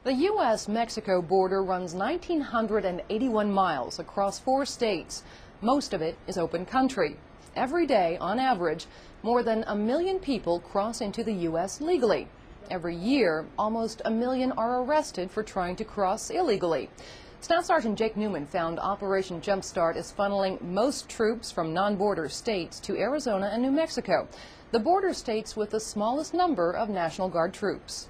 The U.S.-Mexico border runs 1,981 miles across 4 states. Most of it is open country. Every day, on average, more than 1 million people cross into the U.S. legally. Every year, almost 1 million are arrested for trying to cross illegally. Staff Sergeant Jake Newman found Operation Jumpstart is funneling most troops from non-border states to Arizona and New Mexico, the border states with the smallest number of National Guard troops.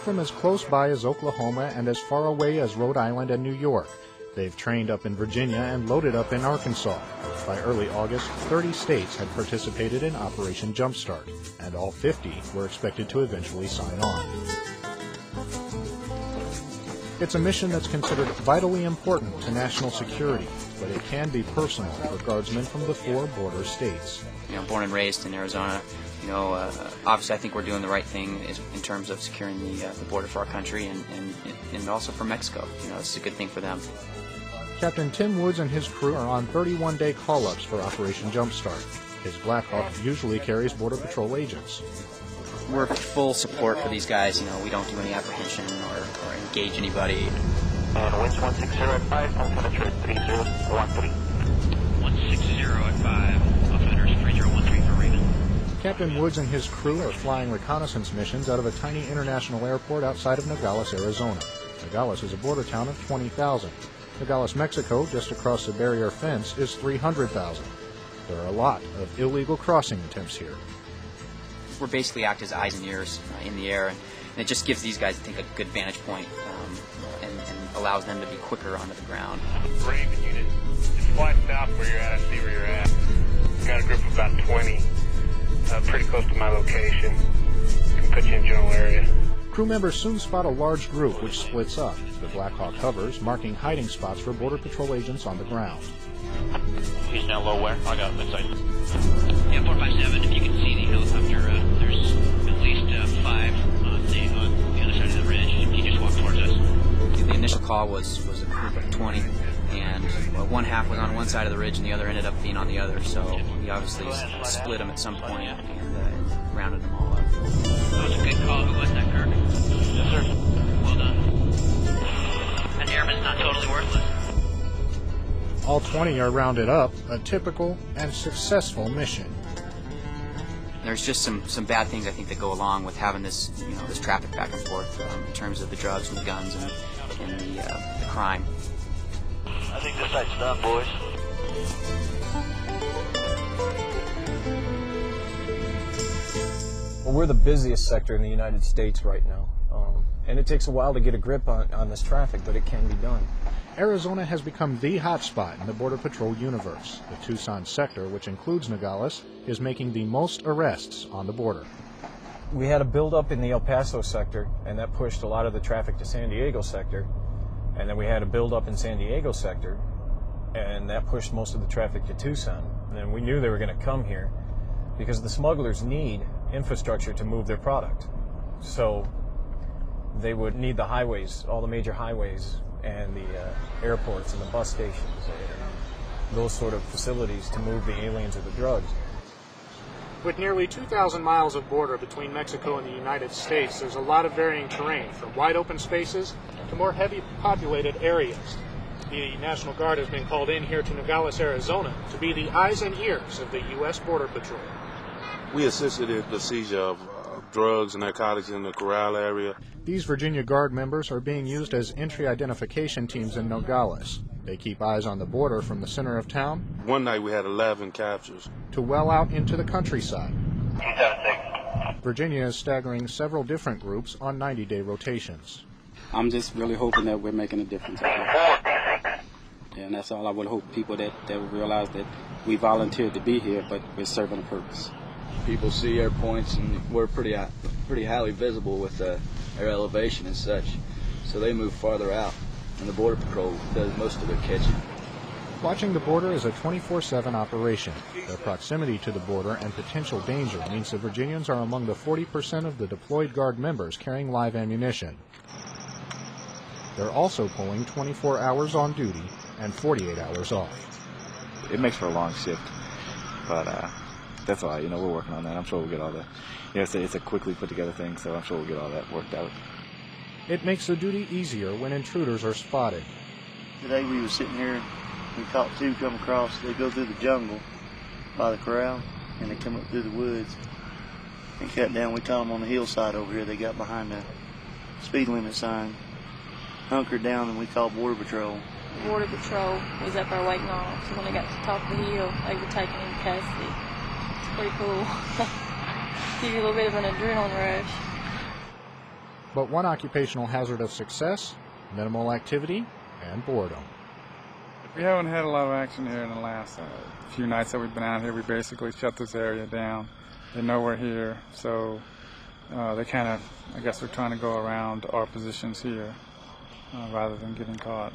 From as close by as Oklahoma and as far away as Rhode Island and New York, they've trained up in Virginia and loaded up in Arkansas. By early August, 30 states had participated in Operation Jumpstart, and all 50 were expected to eventually sign on. It's a mission that's considered vitally important to national security, but it can be personal for Guardsmen from the 4 border states. Born and raised in Arizona, obviously I think we're doing the right thing in terms of securing the border for our country and also for Mexico. It's a good thing for them. Captain Tim Woods and his crew are on 31-day call-ups for Operation Jumpstart. His Black Hawk usually carries Border Patrol agents. We're full support for these guys. We don't do any apprehension or engage anybody. And winds 160 at 5, altimeter 3013. 160 at 5, altimeter 3013 for Recon. Captain Woods and his crew are flying reconnaissance missions out of a tiny international airport outside of Nogales, Arizona. Nogales is a border town of 20,000. Nogales, Mexico, just across the barrier fence, is 300,000. There are a lot of illegal crossing attempts here. We're basically act as eyes and ears in the air, and it just gives these guys, I think, a good vantage point and allows them to be quicker onto the ground. Raven unit, just fly south where you're at. I see where you're at. Got a group of about 20, pretty close to my location. Can put you in general area. Crew members soon spot a large group which splits up. The Black Hawk hovers, marking hiding spots for Border Patrol agents on the ground. He's down low where? I got it, inside. Yeah, 457, if you can see the helicopter, there's at least 5 on the other side of the ridge. He just walked towards us. The initial call was a group of 20, and one half was on one side of the ridge and the other ended up being on the other, so he obviously split them at some point and rounded them all up. That was a good call. Who was that, Kirk? Yes, sir. Well done. An airman's not totally worthless. All 20 are rounded up, a typical and successful mission. There's just some bad things I think that go along with having this this traffic back and forth in terms of the drugs and the guns and the crime. I think this side's done, boys. Well, we're the busiest sector in the United States right now, and it takes a while to get a grip on this traffic, but it can be done. Arizona has become the hotspot in the Border Patrol universe. The Tucson sector, which includes Nogales, is making the most arrests on the border. We had a buildup in the El Paso sector, and that pushed a lot of the traffic to San Diego sector. And then we had a buildup in San Diego sector, and that pushed most of the traffic to Tucson. And we knew they were going to come here because the smugglers need infrastructure to move their product. So they would need the highways, all the major highways, and the airports and the bus stations and those sort of facilities to move the aliens or the drugs. With nearly 2,000 miles of border between Mexico and the United States, there's a lot of varying terrain, from wide open spaces to more heavily populated areas. The National Guard has been called in here to Nogales, Arizona, to be the eyes and ears of the U.S. Border Patrol. We assisted in the seizure of drugs and narcotics in the Corral area. These Virginia Guard members are being used as entry identification teams in Nogales. They keep eyes on the border from the center of town. One night we had 11 captures. To well out into the countryside. Virginia is staggering several different groups on 90-day rotations. I'm just really hoping that we're making a difference. And that's all I would hope, people that will realize that we volunteered to be here, but we're serving a purpose. People see air points, and we're pretty highly visible with air elevation and such, so they move farther out, and the Border Patrol does most of their catching. Watching the border is a 24/7 operation. Their proximity to the border and potential danger means the Virginians are among the 40% of the deployed Guard members carrying live ammunition. They're also pulling 24 hours on duty and 48 hours off. It makes for a long shift, but that's all right. We're working on that. I'm sure we'll get all the yeah, it's a quickly put together thing, so I'm sure we'll get all that worked out. It makes the duty easier when intruders are spotted. Today we were sitting here, we caught two come across. They go through the jungle by the corral, and they come up through the woods and cut down. We caught them on the hillside over here. They got behind the speed limit sign, hunkered down, and we called Border Patrol. Border Patrol was up there waiting on them, so when they got to the top of the hill, they were taken into custody. It's pretty cool. Give you a little bit of an adrenaline rush. But one occupational hazard of success, minimal activity and boredom. We haven't had a lot of action here in the last few nights that we've been out here. We basically shut this area down. They know we're here, so they kind of, I guess they're trying to go around our positions here rather than getting caught.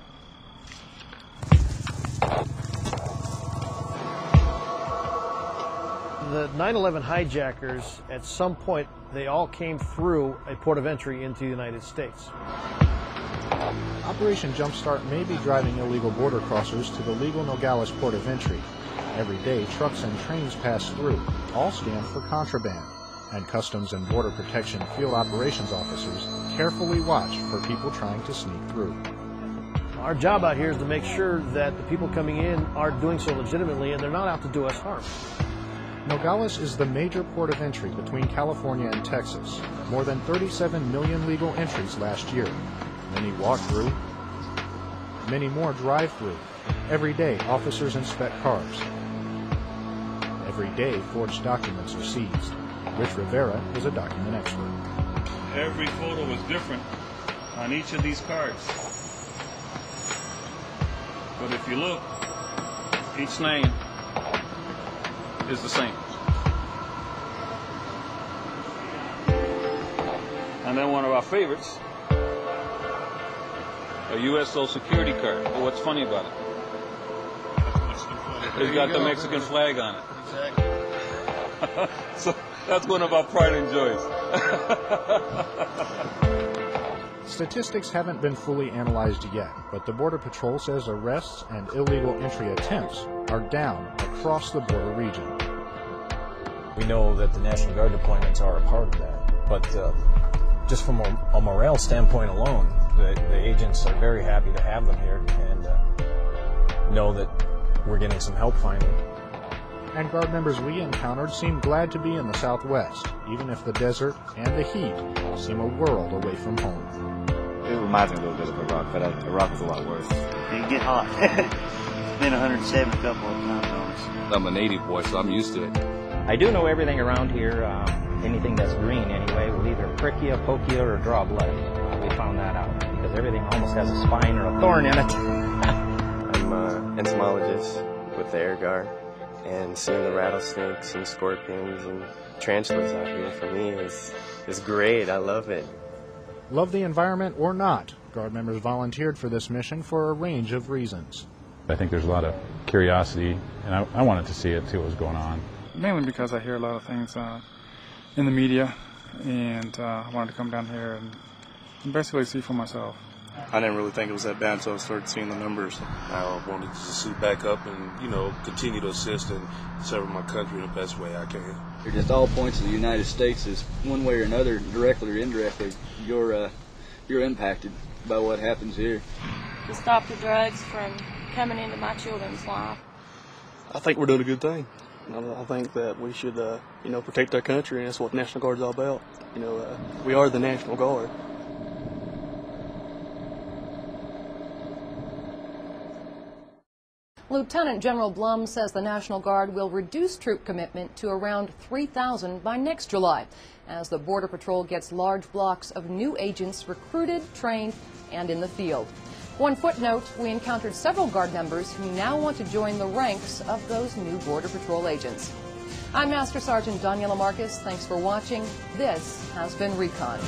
The 9/11 hijackers, at some point, they all came through a port of entry into the United States. Operation Jumpstart may be driving illegal border crossers to the legal Nogales port of entry. Every day, trucks and trains pass through, all scanned for contraband, and Customs and Border Protection field operations officers carefully watch for people trying to sneak through. Our job out here is to make sure that the people coming in are doing so legitimately and they're not out to do us harm. Nogales is the major port of entry between California and Texas. More than 37 million legal entries last year. Many walk through, many more drive through. Every day, officers inspect cars. Every day, forged documents are seized. Rich Rivera is a document expert. Every photo is different on each of these cards. But if you look, each name is the same. And then one of our favorites, a U.S. Social Security card. But what's funny about it? It's got the Mexican flag on it. Exactly. So that's one of our pride and joys. Statistics haven't been fully analyzed yet, but the Border Patrol says arrests and illegal entry attempts are down across the border region. We know that the National Guard deployments are a part of that, but just from a morale standpoint alone, the agents are very happy to have them here and know that we're getting some help finally. And Guard members we encountered seemed glad to be in the Southwest, even if the desert and the heat seem a world away from home. It reminds me a little bit of Iraq, but Iraq was a lot worse. It get hot. It's been 107 a couple of times on us. I'm a native boy, so I'm used to it. I do know everything around here. Anything that's green anyway will either prick you, poke you, or draw blood. We found that out because everything almost has a spine or a thorn in it. I'm an entomologist with the Air Guard, and seeing the rattlesnakes and scorpions and tarantulas out here for me is great. I love it. Love the environment or not, Guard members volunteered for this mission for a range of reasons. I think there's a lot of curiosity, and I wanted to see it, see what was going on. Mainly because I hear a lot of things in the media, and I wanted to come down here and basically see for myself. I didn't really think it was that bad until I started seeing the numbers. I wanted to suit back up and, continue to assist and serve my country in the best way I can. Just all points of the United States is one way or another, directly or indirectly, you're impacted by what happens here. To stop the drugs from coming into my children's life. I think we're doing a good thing. I think that we should, protect our country, and that's what the National Guard's all about. We are the National Guard. Lieutenant General Blum says the National Guard will reduce troop commitment to around 3,000 by next July, as the Border Patrol gets large blocks of new agents recruited, trained, and in the field. One footnote, we encountered several Guard members who now want to join the ranks of those new Border Patrol agents. I'm Master Sergeant Daniela Marcus. Thanks for watching. This has been Recon.